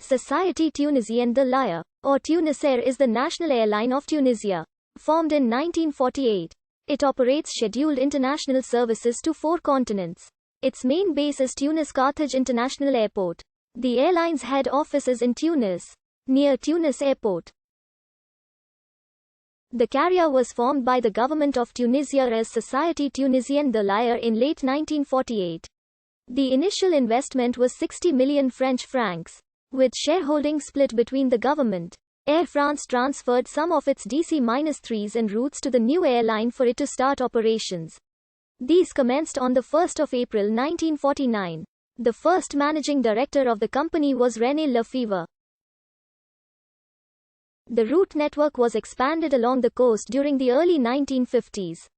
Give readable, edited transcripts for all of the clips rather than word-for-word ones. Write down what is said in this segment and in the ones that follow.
Société Tunisienne de l'Air, or Tunisair, is the national airline of Tunisia. Formed in 1948, it operates scheduled international services to 4 continents. Its main base is Tunis-Carthage International Airport. The airline's head office is in Tunis, near Tunis Airport. The carrier was formed by the government of Tunisia as Société Tunisienne de l'Air in late 1948. The initial investment was 60 million French francs. With shareholding split between the government, Air France transferred some of its DC-3s en routes to the new airline for it to start operations. These commenced on 1 April 1949. The first managing director of the company was René Lefebvre. The route network was expanded along the coast during the early 1950s.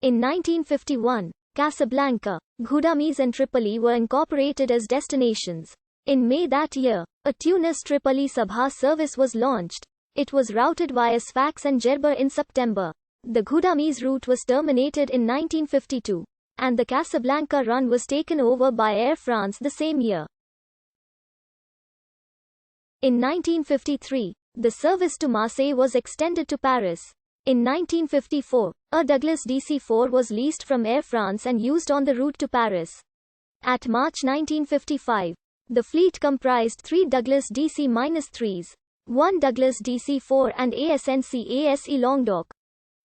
In 1951, Casablanca, Ghoudames and Tripoli were incorporated as destinations. In May that year, a Tunis-Tripoli Sabha service was launched. It was routed via Sfax and Djerba in September. The Ghoudames route was terminated in 1952, and the Casablanca run was taken over by Air France the same year. In 1953, the service to Marseille was extended to Paris. In 1954, a Douglas DC-4 was leased from Air France and used on the route to Paris. At March 1955, the fleet comprised 3 Douglas DC-3s, 1 Douglas DC-4 and ASNC-ASE Languedoc.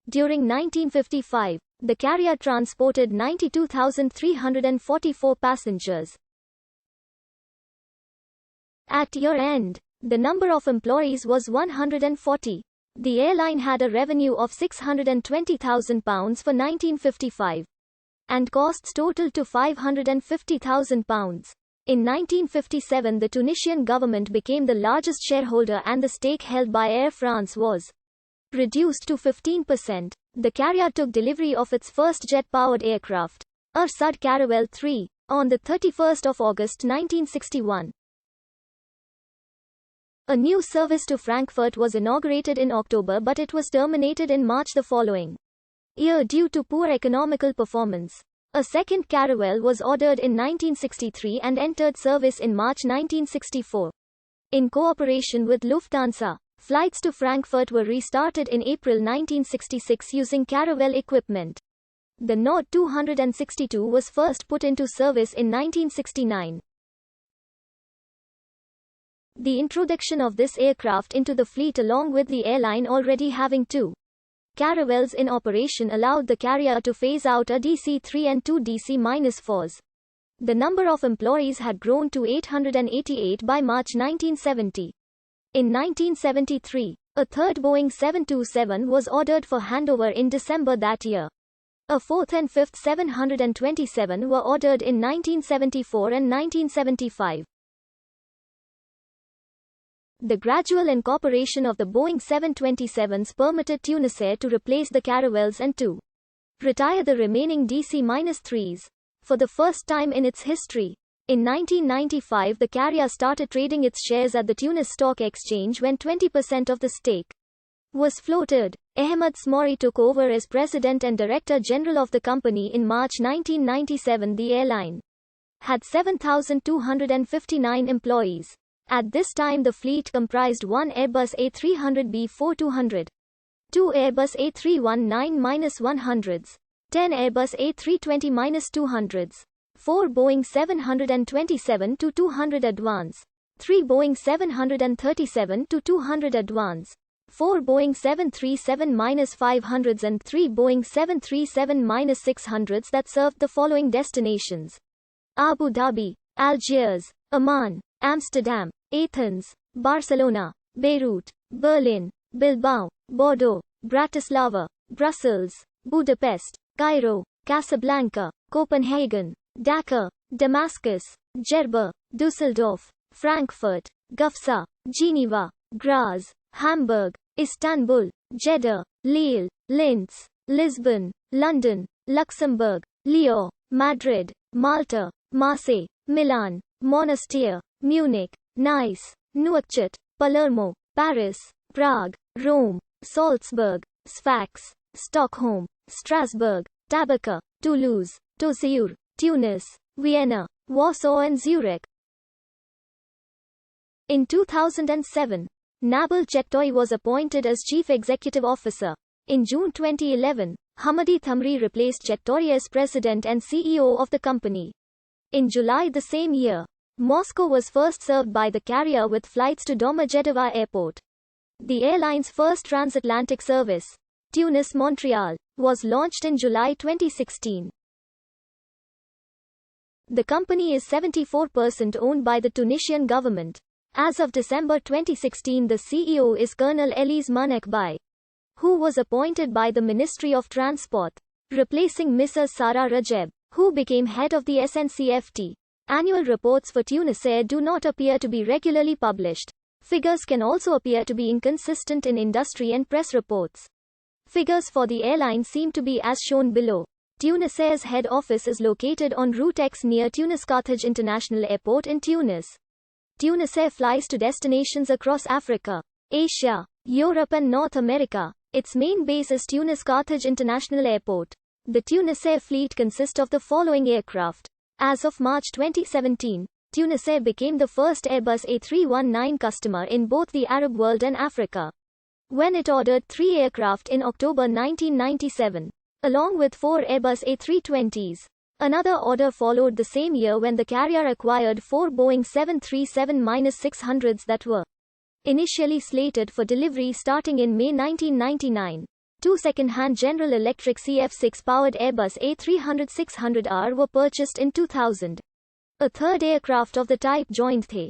During 1955, the carrier transported 92,344 passengers. At year-end, the number of employees was 140. The airline had a revenue of £620,000 for 1955, and costs totaled to £550,000. In 1957, the Tunisian government became the largest shareholder and the stake held by Air France was reduced to 15%. The carrier took delivery of its first jet-powered aircraft, a Sud Caravelle 3, on 31 August 1961. A new service to Frankfurt was inaugurated in October, but it was terminated in March the following year due to poor economical performance. A second Caravelle was ordered in 1963 and entered service in March 1964. In cooperation with Lufthansa, flights to Frankfurt were restarted in April 1966 using Caravelle equipment. The Nord 262 was first put into service in 1969. The introduction of this aircraft into the fleet, along with the airline already having 2 Caravelles in operation, allowed the carrier to phase out a DC-3 and 2 DC-4s. The number of employees had grown to 888 by March 1970. In 1973, a third Boeing 727 was ordered for handover in December that year. A fourth and fifth 727 were ordered in 1974 and 1975. The gradual incorporation of the Boeing 727s permitted Tunisair to replace the Caravelles and to retire the remaining DC-3s. For the first time in its history, in 1995 the carrier started trading its shares at the Tunis Stock Exchange when 20% of the stake was floated. Ahmed Smouri took over as President and Director General of the company in March 1997. The airline had 7,259 employees. At this time the fleet comprised 1 Airbus A300B-4-200, 2 Airbus A319-100s, 10 Airbus A320-200s, 4 Boeing 727-200 Advance, 3 Boeing 737-200 Advance, 4 Boeing 737-500s and 3 Boeing 737-600s that served the following destinations: Abu Dhabi, Algiers, Amman, Amsterdam, Athens, Barcelona, Beirut, Berlin, Bilbao, Bordeaux, Bratislava, Brussels, Budapest, Cairo, Casablanca, Copenhagen, Dhaka, Damascus, Djerba, Düsseldorf, Frankfurt, Gafsa, Geneva, Graz, Hamburg, Istanbul, Jeddah, Lille, Linz, Lisbon, London, Luxembourg, Lyon, Madrid, Malta, Marseille, Milan, Monastir, Munich, Nice, Nouakchott, Palermo, Paris, Prague, Rome, Salzburg, Sfax, Stockholm, Strasbourg, Tabarka, Toulouse, Tosiur, Tunis, Vienna, Warsaw and Zurich. In 2007, Nabil Chektoy was appointed as Chief Executive Officer. In June 2011, Hamadi Thamri replaced Chektoy as President and CEO of the company. In July the same year, Moscow was first served by the carrier with flights to Domodedovo Airport. The airline's first transatlantic service, Tunis-Montreal, was launched in July 2016. The company is 74% owned by the Tunisian government. As of December 2016, the CEO is Colonel Elise Manekbai, who was appointed by the Ministry of Transport, replacing Mrs. Sara Rajeb, who became head of the SNCFT. Annual reports for Tunisair do not appear to be regularly published. Figures can also appear to be inconsistent in industry and press reports. Figures for the airline seem to be as shown below. Tunisair's head office is located on Route X near Tunis-Carthage International Airport in Tunis. Tunisair flies to destinations across Africa, Asia, Europe and North America. Its main base is Tunis-Carthage International Airport. The Tunisair fleet consists of the following aircraft. As of March 2017, Tunisair became the first Airbus A319 customer in both the Arab world and Africa, when it ordered 3 aircraft in October 1997, along with 4 Airbus A320s. Another order followed the same year when the carrier acquired 4 Boeing 737-600s that were initially slated for delivery starting in May 1999. 2 second-hand General Electric CF6-powered Airbus A300-600R were purchased in 2000. A third aircraft of the type joined the